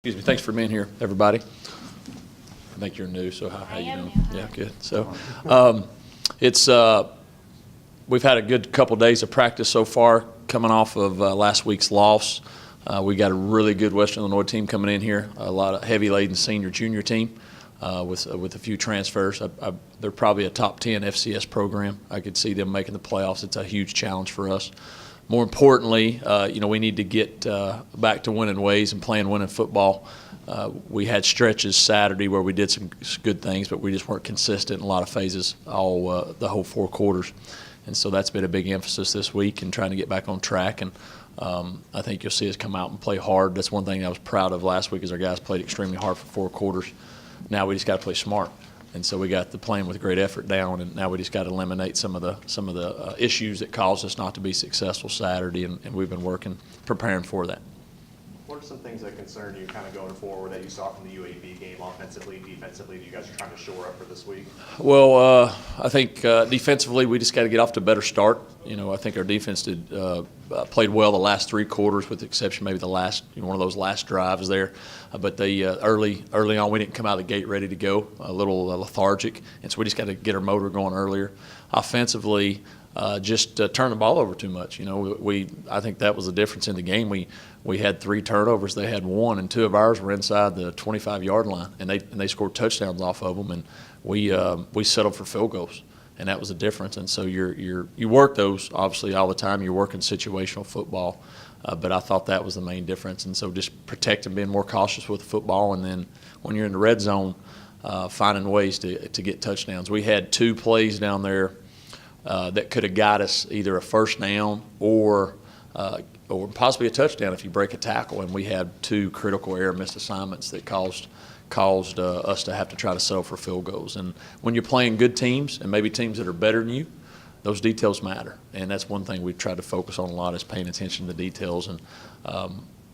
Excuse me. Thanks for being here, everybody. I think you're new, so how you doing? Yeah, good. So, it's we've had a good couple days of practice so far, coming off of last week's loss. We got a really good Western Illinois team coming in here. A lot of heavy-laden senior, junior team with a few transfers. They're probably a top 10 FCS program. I could see them making the playoffs. It's a huge challenge for us. More importantly, we need to get back to winning ways and playing winning football. We had stretches Saturday where we did some good things, but we just weren't consistent in a lot of phases the whole 4 quarters. And so that's been a big emphasis this week in trying to get back on track. And I think you'll see us come out and play hard. That's one thing I was proud of last week is our guys played extremely hard for 4 quarters. Now we just got to play smart. And so we got the playing with great effort down, and now we just got to eliminate some of the issues that caused us not to be successful Saturday, and we've been preparing for that. What are some things that concern you kind of going forward that you saw from the UAB game offensively, defensively, that you guys are trying to shore up for this week? Well, I think defensively we just got to get off to a better start. I think our defense played well the last 3 quarters, with the exception maybe the last one of those last drives there. But they early on we didn't come out of the gate ready to go, a little lethargic, and so we just got to get our motor going earlier. Offensively, just turn the ball over too much. I think that was the difference in the game. We had 3 turnovers, they had 1, and 2 of ours were inside the 25-yard line, and they scored touchdowns off of them, and we settled for field goals, and that was the difference. And so you work those obviously all the time. You're working situational football, but I thought that was the main difference. And so just protecting, being more cautious with the football, and then when you're in the red zone, finding ways to get touchdowns. We had 2 plays down there that could have got us either a first down or possibly a touchdown if you break a tackle, and we had 2 critical error missed assignments that caused us to have to try to settle for field goals. And when you're playing good teams and maybe teams that are better than you, those details matter, and that's one thing we've tried to focus on a lot is paying attention to the details. And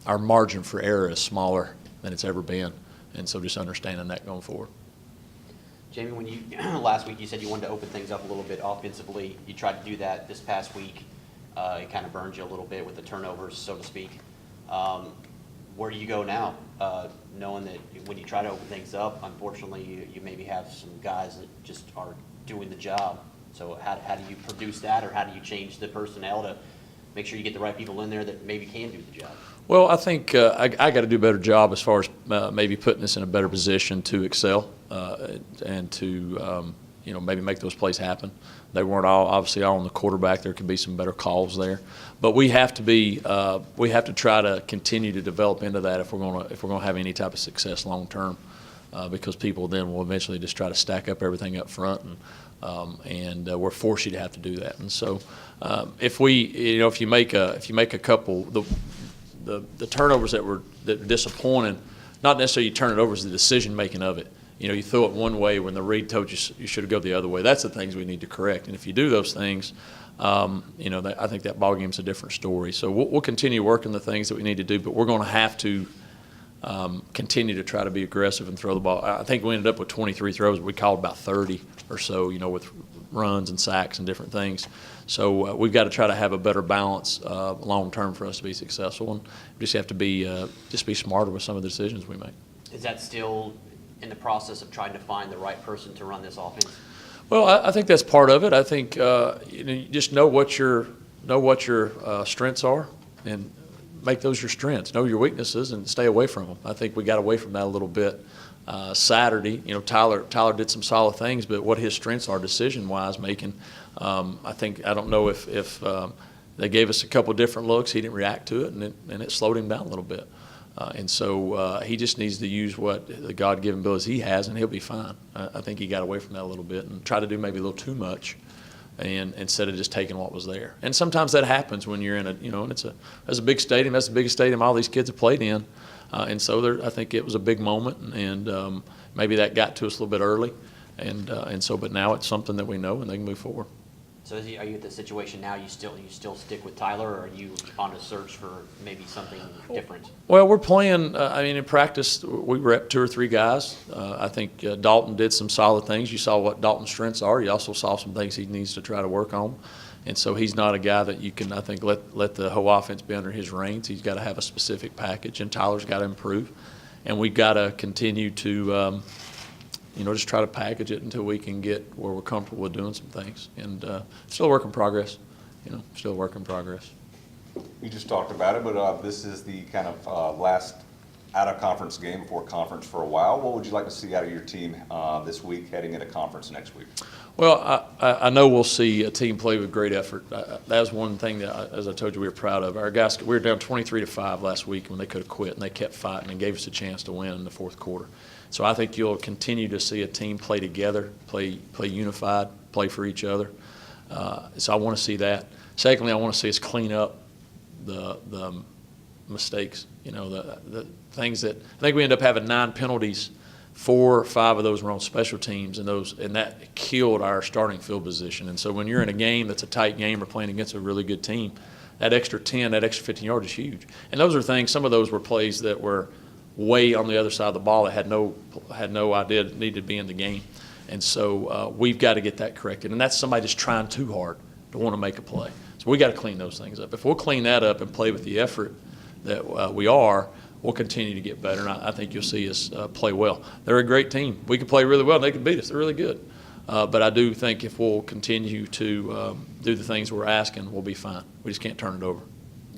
our margin for error is smaller than it's ever been, and so just understanding that going forward. Jamey, when you last week you said you wanted to open things up a little bit offensively. You tried to do that this past week. It kind of burned you a little bit with the turnovers, so to speak. Where do you go now, knowing that when you try to open things up, unfortunately you maybe have some guys that just are doing the job? So how do you produce that, or how do you change the personnel to make sure you get the right people in there that maybe can do the job? Well, I think I got to do a better job as far as maybe putting us in a better position to excel and to maybe make those plays happen. They weren't obviously all on the quarterback. There could be some better calls there, but we have to try to continue to develop into that if we're going to have any type of success long term, because people then will eventually just try to stack up everything up front, and we're forced to have to do that. And so if you make a couple the turnovers that were disappointing, not necessarily you turn it over as the decision making of it. You throw it one way when the read told you should go the other way. That's the things we need to correct. And if you do those things, I think that ball game's a different story. So we'll continue working the things that we need to do, but we're going to have to continue to try to be aggressive and throw the ball. I think we ended up with 23 throws. We called about 30 or so, with runs and sacks and different things. So we've got to try to have a better balance long term for us to be successful, and we just have to be smarter with some of the decisions we make. Is that still in the process of trying to find the right person to run this offense? Well, I think that's part of it. I think you just know what your strengths are and make those your strengths. Know your weaknesses and stay away from them. I think we got away from that a little bit Saturday. Tyler did some solid things, but what his strengths are decision-wise making, I don't know if they gave us a couple different looks. He didn't react to it, and it slowed him down a little bit. And so he just needs to use what the God-given abilities he has, and he'll be fine. I think he got away from that a little bit and tried to do maybe a little too much, and instead of just taking what was there. And sometimes that happens when you're in and it's a big stadium. That's the biggest stadium all these kids have played in, and so I think it was a big moment, and maybe that got to us a little bit early, but now it's something that we know, and they can move forward. So are you at the situation now, you still stick with Tyler, or are you on a search for maybe something different? Well, we're playing, in practice, we were at 2 or 3 guys. I think Dalton did some solid things. You saw what Dalton's strengths are. You also saw some things he needs to try to work on. And so he's not a guy that you can, I think, let the whole offense be under his reins. He's got to have a specific package, and Tyler's got to improve. and we've got to continue to just try to package it until we can get where we're comfortable with doing some things. And still a work in progress. Still a work in progress. You just talked about it, but this is the kind of last out-of-conference game before conference for a while. What would you like to see out of your team this week, heading into conference next week? Well, I know we'll see a team play with great effort. That was one thing that, as I told you, we were proud of. Our guys, we were down 23-5 last week when they could have quit, and they kept fighting and gave us a chance to win in the fourth quarter. So I think you'll continue to see a team play together, play unified, play for each other. So I want to see that. Secondly, I want to see us clean up the mistakes. The things that I think we ended up having 9 penalties. 4 or 5 of those were on special teams, and that killed our starting field position. And so when you're in a game that's a tight game or playing against a really good team, that extra 10, that extra 15 yards is huge. And those are things. Some of those were plays that were way on the other side of the ball that had no idea needed to be in the game. And so we've got to get that corrected. And that's somebody just trying too hard to want to make a play. So we got to clean those things up. If we'll clean that up and play with the effort that we are, we'll continue to get better, and I think you'll see us play well. They're a great team. We can play really well, and they can beat us. They're really good. But I do think if we'll continue to do the things we're asking, we'll be fine. We just can't turn it over.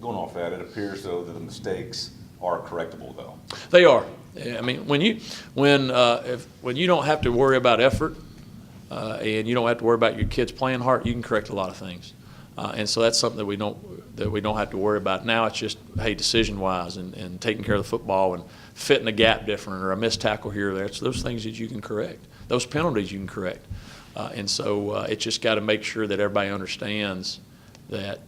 Going off that, it appears, though, that the mistakes are correctable, though. They are. I mean, when you don't have to worry about effort and you don't have to worry about your kids playing hard, you can correct a lot of things. And so that's something that we don't have to worry about. Now it's just, hey, decision-wise and taking care of the football and fitting a gap different or a missed tackle here or there. It's those things that you can correct. Those penalties you can correct. And so it's just got to make sure that everybody understands that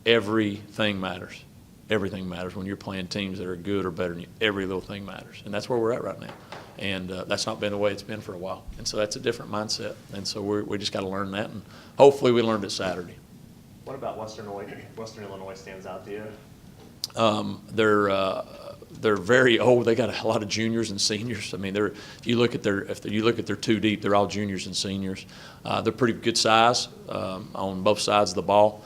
everything matters. Everything matters when you're playing teams that are good or better than you. Every little thing matters. And that's where we're at right now. And that's not been the way it's been for a while. And so that's a different mindset. And so we just got to learn that. And hopefully we learned it Saturday. What about Western Illinois stands out to you? They're very old. They got a lot of juniors and seniors. I mean, if you look at their two deep, they're all juniors and seniors. They're pretty good size on both sides of the ball.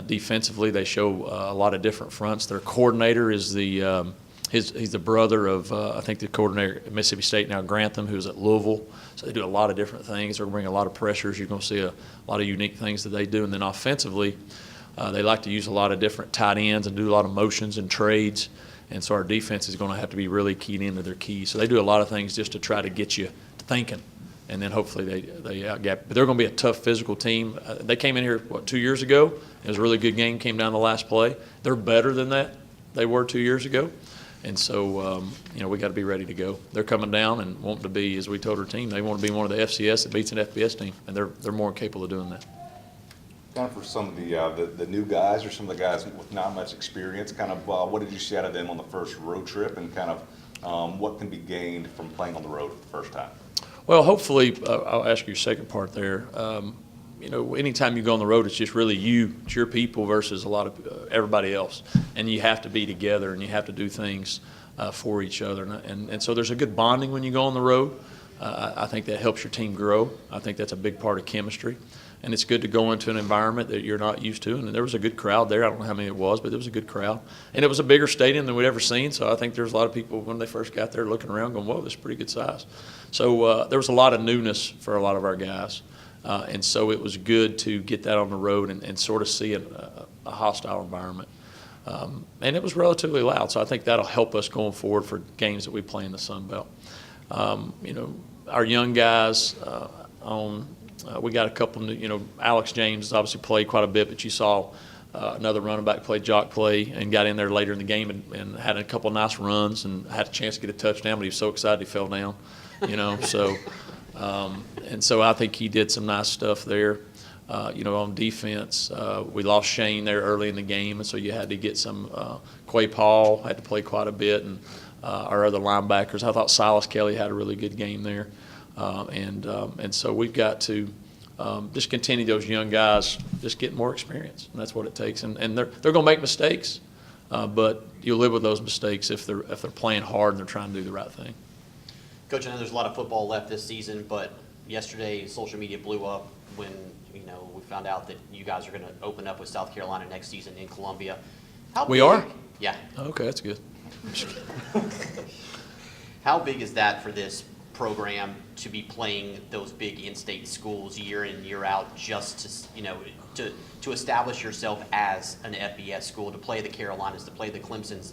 Defensively, they show a lot of different fronts. Their coordinator is he's the brother of I think the coordinator at Mississippi State now, Grantham, who's at Louisville. So they do a lot of different things. They're going to bring a lot of pressures. You're going to see a lot of unique things that they do. And then offensively, they like to use a lot of different tight ends and do a lot of motions and trades. And so our defense is going to have to be really keyed into their keys. So they do a lot of things just to try to get you thinking. And then hopefully they outgap. But they're going to be a tough physical team. They came in here, 2 years ago? It was a really good game, came down the last play. They're better than that they were 2 years ago. And so, we got to be ready to go. They're coming down and wanting to be, as we told our team, they want to be one of the FCS that beats an FBS team. And they're more capable of doing that. Kind of for some of the new guys or some of the guys with not much experience, kind of what did you see out of them on the first road trip and kind of what can be gained from playing on the road for the first time? Well, hopefully, I'll ask you your second part there. Anytime you go on the road, it's just really it's your people versus a lot of everybody else. And you have to be together and you have to do things for each other. And so there's a good bonding when you go on the road. I think that helps your team grow. I think that's a big part of chemistry. And it's good to go into an environment that you're not used to. And there was a good crowd there. I don't know how many it was, but it was a good crowd. And it was a bigger stadium than we'd ever seen. So I think there's a lot of people when they first got there looking around going, whoa, this is pretty good size. So there was a lot of newness for a lot of our guys. And so it was good to get that on the road and sort of see a hostile environment. And it was relatively loud. So I think that'll help us going forward for games that we play in the Sun Belt. Our young guys we got a couple, Alex James has obviously played quite a bit, but you saw another running back play jock play and got in there later in the game and had a couple of nice runs and had a chance to get a touchdown, but he was so excited he fell down, So, and so I think he did some nice stuff there. On defense, we lost Shane there early in the game, and so you had to get some. Quay Paul had to play quite a bit, and our other linebackers. I thought Silas Kelly had a really good game there. And so we've got to just continue those young guys just getting more experience, and that's what it takes. And they're going to make mistakes, but you'll live with those mistakes if they're playing hard and they're trying to do the right thing. Coach, I know there's a lot of football left this season, but yesterday social media blew up when we found out that you guys are going to open up with South Carolina next season in Columbia. We are? Yeah. Okay, that's good. How big is that for this program to be playing those big in-state schools year in, year out, just to establish yourself as an FBS school, to play the Carolinas, to play the Clemsons,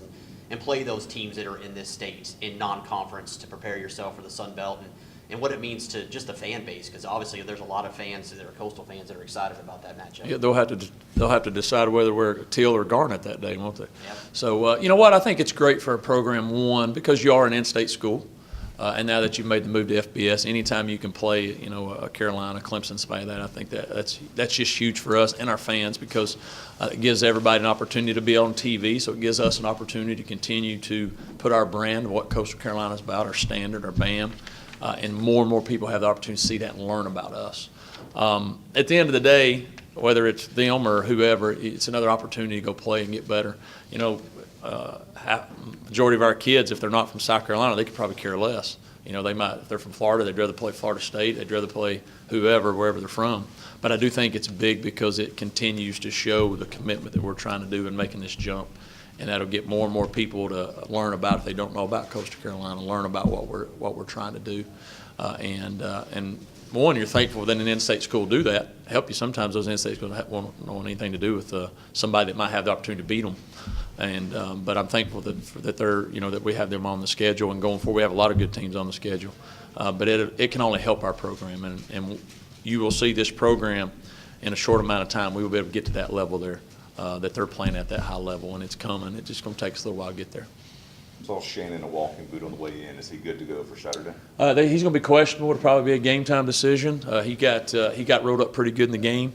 and play those teams that are in this state in non-conference, to prepare yourself for the Sun Belt, and what it means to just the fan base, because obviously there's a lot of fans that are Coastal fans that are excited about that matchup. Yeah, they'll have to decide whether we're Teal or Garnet that day, won't they? Yep. So you know what? I think it's great for a program, one, because you are an in-state school, and now that you've made the move to FBS, anytime you can play, a Carolina, Clemson, somebody like that, I think that's just huge for us and our fans, because it gives everybody an opportunity to be on TV. So it gives us an opportunity to continue to put our brand of what Coastal Carolina is about, our standard, our BAM. And more people have the opportunity to see that and learn about us. At the end of the day, whether it's them or whoever, it's another opportunity to go play and get better. Majority of our kids, if they're not from South Carolina, they could probably care less. They might, if they're from Florida, they'd rather play Florida State, they'd rather play whoever, wherever they're from. But I do think it's big because it continues to show the commitment that we're trying to do in making this jump. And that'll get more and more people to learn about, if they don't know about Coastal Carolina, learn about what we're trying to do. And one, you're thankful that an in-state school do that. Help you sometimes. Those in-state schools won't want anything to do with somebody that might have the opportunity to beat them. And but I'm thankful that they're that we have them on the schedule, and going forward we have a lot of good teams on the schedule. But it can only help our program, and you will see this program in a short amount of time. We will be able to get to that level there. That they're playing at that high level, and it's coming. It's just going to take us a little while to get there. Saw Shane in a walking boot on the way in. Is he good to go for Saturday? He's going to be questionable. It'll probably be a game time decision. He got rolled up pretty good in the game,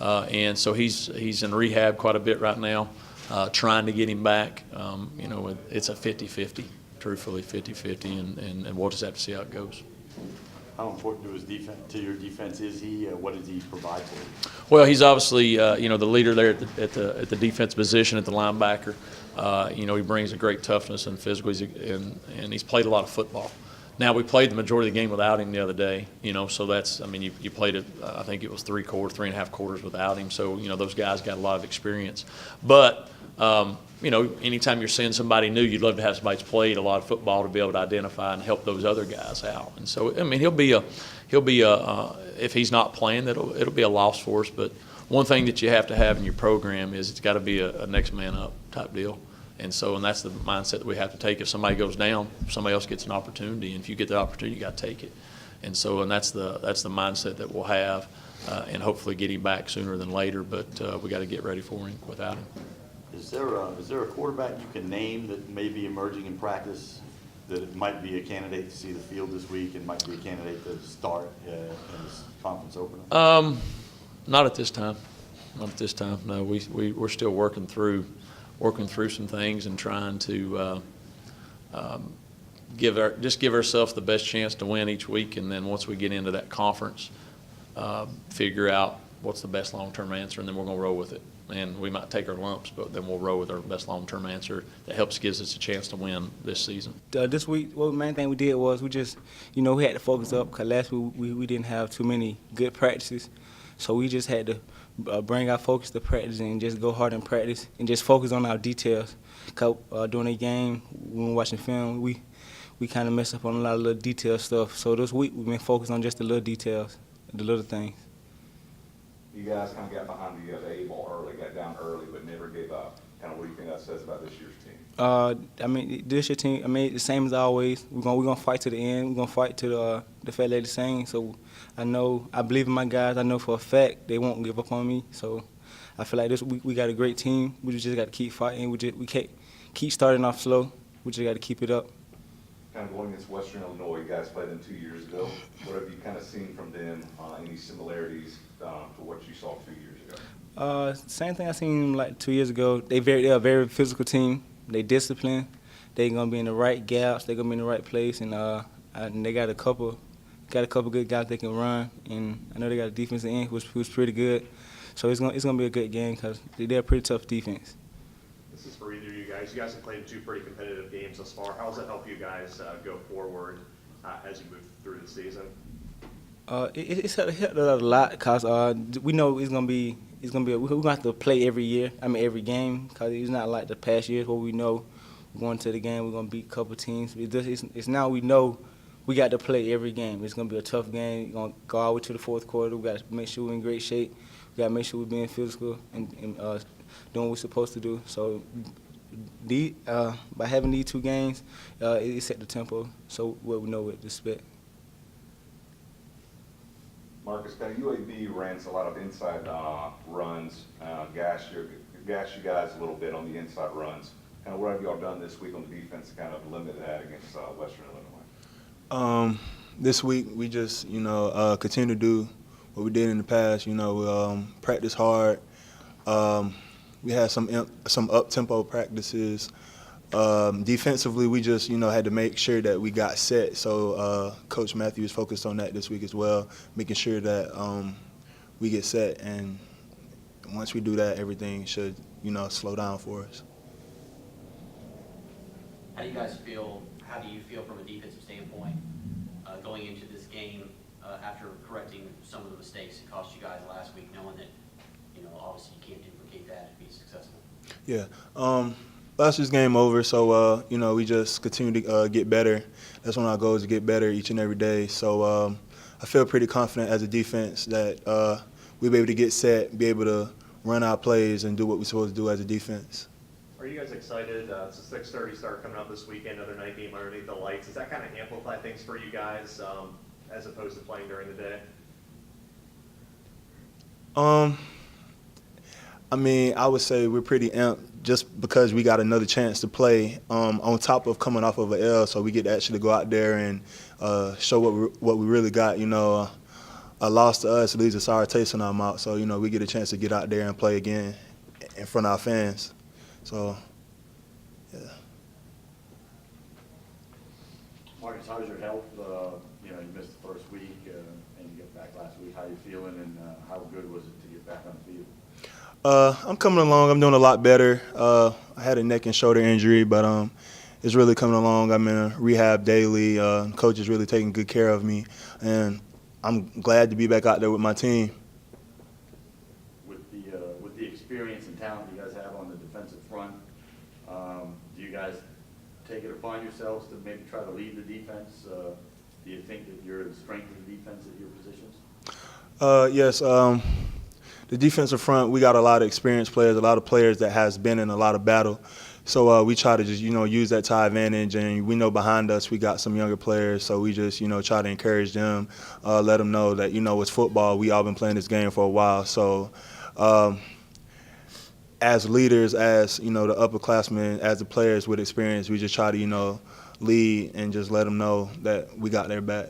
and so he's in rehab quite a bit right now, trying to get him back. It's a 50-50, truthfully 50-50, and we'll just have to see how it goes. How important to your defense is he? What does he provide for you? Well, he's obviously the leader there at the defense position, at the linebacker. He brings a great toughness and physical, and he's played a lot of football. Now, we played the majority of the game without him the other day, so that's, you played it, I think it was 3.5 quarters without him. So, those guys got a lot of experience. But, anytime you're seeing somebody new, you'd love to have somebody that's played a lot of football to be able to identify and help those other guys out. And so, he'll be if he's not playing, it'll be a loss for us. But one thing that you have to have in your program is it's got to be a next man up type deal. And that's the mindset that we have to take. If somebody goes down, somebody else gets an opportunity, and if you get the opportunity, you got to take it. And that's the mindset that we'll have, and hopefully get him back sooner than later. But we got to get ready for him without him. Is there a quarterback you can name that may be emerging in practice that it might be a candidate to see the field this week and might be a candidate to start in this conference opener? Not at this time. Not at this time. No, we're still working through some things and trying to give ourselves the best chance to win each week, and then once we get into that conference, figure out what's the best long-term answer, and then we're going to roll with it. And we might take our lumps, but then we'll roll with our best long-term answer that gives us a chance to win this season. This week, the main thing we did was we just, we had to focus up, because last week we didn't have too many good practices. So we just had to bring our focus to practice and just go hard in practice and just focus on our details. Because during the game, when we're watching film, we kind of mess up on a lot of little detail stuff. So this week we've been focused on just the little details, the little things. You guys kind of got behind the A-ball early, got down early, but never gave up. Kind of what do you think that says about this year's team? This year's team, the same as always. We're gonna fight to the end. We're gonna fight to the fat lady sing. So I believe in my guys. I know for a fact they won't give up on me. So I feel like we got a great team. We just got to keep fighting. We can't keep starting off slow. We just got to keep it up. Kind of going against Western Illinois, you guys played them 2 years ago. What have you kind of seen from them? Any similarities to what you saw 2 years ago? Same thing I seen like 2 years ago. They're a very physical team. They disciplined. They're gonna be in the right gaps. They're gonna be in the right place, and they got a couple good guys that can run. And I know they got a defensive end who's pretty good. So it's gonna be a good game because they're a pretty tough defense. This is for either of you guys. You guys have played 2 pretty competitive games thus far. How does that help you guys go forward as you move through the season? It's helped a lot because we know we're gonna have to play every year. Every game, because it's not like the past years where we know going to the game. We're gonna beat a couple teams. It's now we know we got to play every game. It's gonna be a tough game. We're gonna go all the way to the fourth quarter. We got to make sure we're in great shape. We got to make sure we're being physical and doing what we're supposed to do. So, by having these 2 games, it set the tempo so we know what to expect. Marcus, kind of UAB ran a lot of inside runs, gash you guys a little bit on the inside runs. Kind of what have y'all done this week on the defense to kind of limit that against Western Illinois? This week we just, continue to do what we did in the past. Practice hard. We had some up-tempo practices. Defensively, we just, had to make sure that we got set. So Coach Matthews focused on that this week as well, making sure that we get set. And once we do that, everything should, slow down for us. How do you feel from a defensive standpoint going into this game after correcting some of the mistakes it cost you guys last week, knowing that, obviously you can't duplicate that and be successful? Yeah. Last week's game over, so, we just continue to get better. That's one of our goals, to get better each and every day. So I feel pretty confident as a defense that we'll be able to get set, be able to run our plays, and do what we're supposed to do as a defense. Are you guys excited? It's a 6:30 start coming up this weekend, another night game underneath the lights. Does that kind of amplify things for you guys as opposed to playing during the day? I would say we're pretty amped just because we got another chance to play on top of coming off of an L, so we get to actually go out there and show what we really got. A loss to us leaves a sour taste in our mouth, so we get a chance to get out there and play again in front of our fans. So, yeah. Marcus, how's your health? You missed the first week and you got back last week. How you feeling, and how good was it to get back on the field? I'm coming along. I'm doing a lot better. I had a neck and shoulder injury, but it's really coming along. I'm in a rehab daily. Coach is really taking good care of me, and I'm glad to be back out there with my team. With the experience and talent you guys have on the defensive front, do you guys take it upon yourselves to maybe try to lead the defense? Do you think that you're the strength of the defense at your positions? Yes. The defensive front, we got a lot of experienced players, a lot of players that has been in a lot of battle. So we try to just, use that to our advantage. And we know behind us we got some younger players, so we just, try to encourage them, let them know that, it's football. We all been playing this game for a while. So as leaders, as, the upperclassmen, as the players with experience, we just try to, lead and just let them know that we got their back.